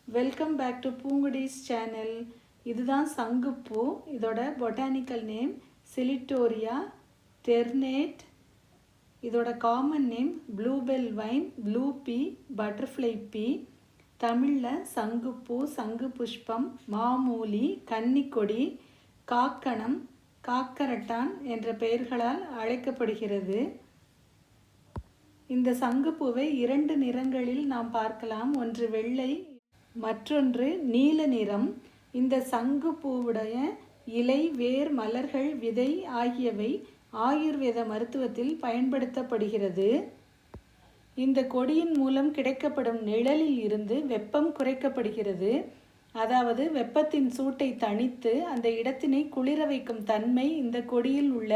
Welcome back to பூங்குடிஸ் channel. இதுதான் சங்குப்பூ. இதோட பொட்டானிக்கல் நேம் சிலிட்டோரியா டெர்னேட். இதோட common name bluebell vine, blue pea, butterfly pea. தமிழில் சங்குப்பூ, சங்கு புஷ்பம், மாமூலி, கன்னிக்கொடி, காக்கணம், காக்கரட்டான் என்ற பெயர்களால் அழைக்கப்படுகிறது. இந்த சங்குப்பூவை 2 நிறங்களில் நாம் பார்க்கலாம். ஒன்று வெள்ளை, மற்றொன்று நீல நிறம். இந்த சங்குப்பூவுடைய இலை, வேர், மலர்கள், விதை ஆகியவை ஆயுர்வேத மருத்துவத்தில் பயன்படுத்தப்படுகிறது. இந்த கொடியின் மூலம் கிடைக்கப்படும் நிழலில் இருந்து வெப்பம் குறைக்கப்படுகிறது. அதாவது வெப்பத்தின் சூட்டை தணித்து அந்த இடத்தினை குளிர வைக்கும் தன்மை இந்த கொடியில் உள்ள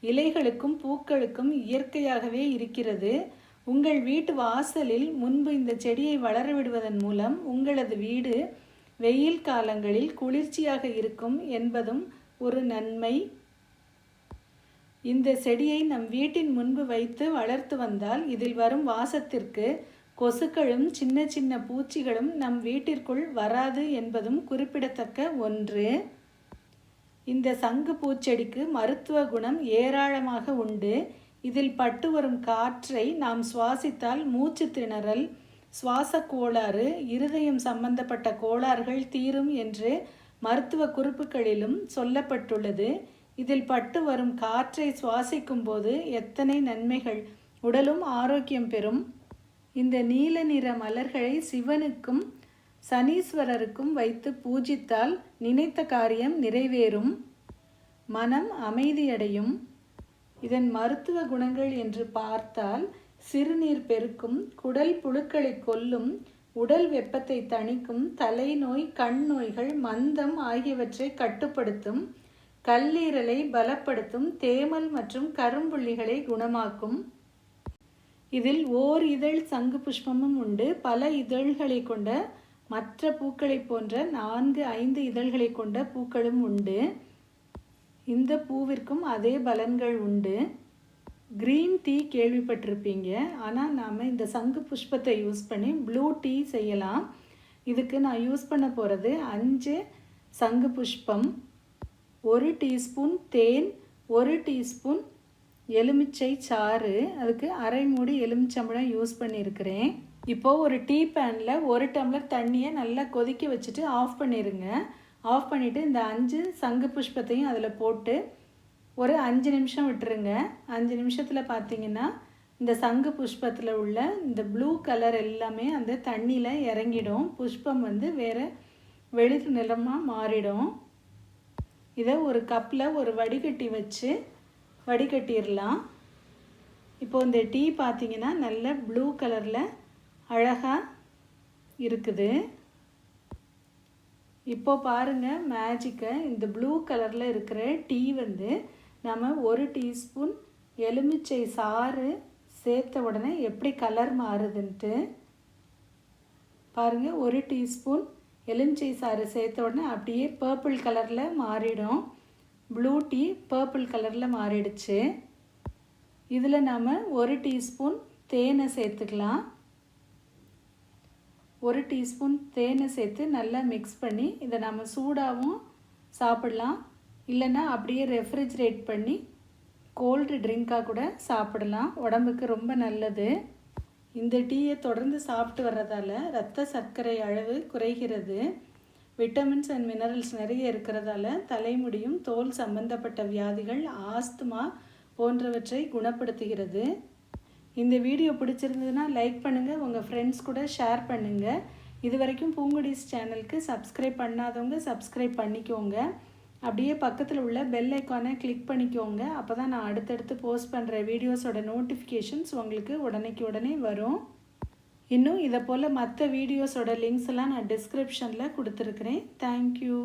இலைகளுக்கும் பூக்களுக்கும் இயற்கையாகவே இருக்கிறது. உங்கள் வீட்டு வாசலில் முன்பு இந்த செடியை வளர விடுவதன் மூலம் உங்களது வீடு வெயில் காலங்களில் குளிர்ச்சியாக இருக்கும் என்பதும் ஒரு நன்மை. இந்த செடியை நம் வீட்டின் முன்பு வைத்து வளர்த்து வந்தால் இதில் வரும் வாசத்திற்கு கொசுக்களும் சின்ன சின்ன பூச்சிகளும் நம் வீட்டிற்குள் வராது என்பதும் குறிப்பிடத்தக்க ஒன்று. இந்த சங்கு பூச்செடிக்கு மருத்துவ குணம் ஏராளமாக உண்டு. இதில் பட்டு வரும் காற்றை நாம் சுவாசித்தால் மூச்சு திணறல், சுவாச கோளாறு, இருதயம் சம்பந்தப்பட்ட கோளாறுகள் தீரும் என்று மருத்துவ குறிப்புகளிலும் சொல்லப்பட்டுள்ளது. இதில் பட்டு வரும் காற்றை சுவாசிக்கும் போது எத்தனை நன்மைகள்! உடலும் ஆரோக்கியம் பெறும். இந்த நீல நிற மலர்களை சிவனுக்கும் சனீஸ்வரருக்கும் வைத்து பூஜித்தால் நினைத்த காரியம் நிறைவேறும், மனம் அமைதியடையும். இதன் மருத்துவ குணங்கள் என்று பார்த்தால் சிறுநீர் பெருக்கும், குடல் புழுக்களை கொல்லும், உடல் வெப்பத்தை தணிக்கும், தலைநோய், கண் நோய்கள், மந்தம் ஆகியவற்றை கட்டுப்படுத்தும், கல்லீரலை பலப்படுத்தும், தேமல் மற்றும் கரும்புள்ளிகளை குணமாக்கும். இதில் ஓர் இதழ் சங்கு புஷ்பமும் உண்டு. பல இதழ்களை கொண்ட மற்ற பூக்களை போன்ற 4-5 இதழ்களை கொண்ட பூக்களும் உண்டு. இந்த பூவிற்கும் அதே பலன்கள் உண்டு. க்ரீன் டீ கேள்விப்பட்டிருப்பீங்க. ஆனால் நாம் இந்த சங்கு புஷ்பத்தை யூஸ் பண்ணி ப்ளூ டீ செய்யலாம். இதுக்கு நான் யூஸ் பண்ண போகிறது 5 சங்கு புஷ்பம், 1 டீஸ்பூன் தேன், 1 டீஸ்பூன் எலுமிச்சை சாறு, அதுக்கு அரை மூடி எலுமிச்சம்பழம் யூஸ் பண்ணியிருக்கிறேன். இப்போது ஒரு டீ பேனில் 1 டம்ளர் தண்ணியை நல்லா கொதிக்க வச்சுட்டு ஆஃப் பண்ணிடுங்க. ஆஃப் பண்ணிவிட்டு இந்த 5 சங்கு புஷ்பத்தையும் அதில் போட்டு ஒரு 5 நிமிஷம் விட்டுருங்க. 5 நிமிஷத்தில் பார்த்தீங்கன்னா இந்த சங்கு புஷ்பத்தில் உள்ள இந்த ப்ளூ கலர் எல்லாமே அந்த தண்ணியில் இறங்கிடும். புஷ்பம் வேறு வெளிர் நிறமாக மாறிடும். இதை ஒரு கப்பில் ஒரு வடிகட்டி வச்சு வடிகட்டிடலாம். இப்போது இந்த டீ பார்த்தீங்கன்னா நல்ல ப்ளூ கலரில் அழகாக இருக்குது. இப்போ பாருங்கள் மேஜிக்கை. இந்த ப்ளூ கலரில் இருக்கிற டீ நம்ம 1 டீஸ்பூன் எலுமிச்சை சாறு சேர்த்த உடனே எப்படி கலர் மாறுதுன்ட்டு பாருங்கள். 1 டீஸ்பூன் எலுமிச்சை சாறு சேர்த்த உடனே அப்படியே பர்பிள் கலரில் மாறிடும். ப்ளூ டீ பர்பிள் கலரில் மாறிடுச்சு. இதில் நாம் 1 டீஸ்பூன் தேனை சேர்த்துக்கலாம். 1 டீஸ்பூன் தேனை சேர்த்து நல்லா மிக்ஸ் பண்ணி இதை நம்ம சூடாகவும் சாப்பிடலாம், இல்லைன்னா அப்படியே ரெஃப்ரிஜரேட் பண்ணி கோல்டு ட்ரிங்காக கூட சாப்பிடலாம். உடம்புக்கு ரொம்ப நல்லது. இந்த டீயை தொடர்ந்து சாப்பிட்டு வர்றதால இரத்த சர்க்கரை அளவு குறைகிறது. விட்டமின்ஸ் அண்ட் மினரல்ஸ் நிறைய இருக்கிறதால தலைமுடியும் தோல் சம்பந்தப்பட்ட வியாதிகள், ஆஸ்துமா போன்றவற்றை குணப்படுத்துகிறது. இந்த வீடியோ பிடிச்சிருந்ததுன்னா லைக் பண்ணுங்கள், உங்கள் ஃப்ரெண்ட்ஸ் கூட ஷேர் பண்ணுங்கள். இது வரைக்கும் பூங்குடிஸ் சேனலுக்கு சப்ஸ்கிரைப் பண்ணாதவங்க சப்ஸ்கிரைப் பண்ணிக்கோங்க. அப்படியே பக்கத்தில் உள்ள பெல் ஐக்கானை கிளிக் பண்ணிக்கோங்க. அப்போ தான் நான் அடுத்தடுத்து போஸ்ட் பண்ணுற வீடியோஸோட நோட்டிஃபிகேஷன்ஸ் உங்களுக்கு உடனே வரும். இன்னும் இதை போல் மற்ற வீடியோஸோட லிங்க்ஸ் எல்லாம் நான் டிஸ்கிரிப்ஷனில் கொடுத்துருக்குறேன். தேங்க்யூ.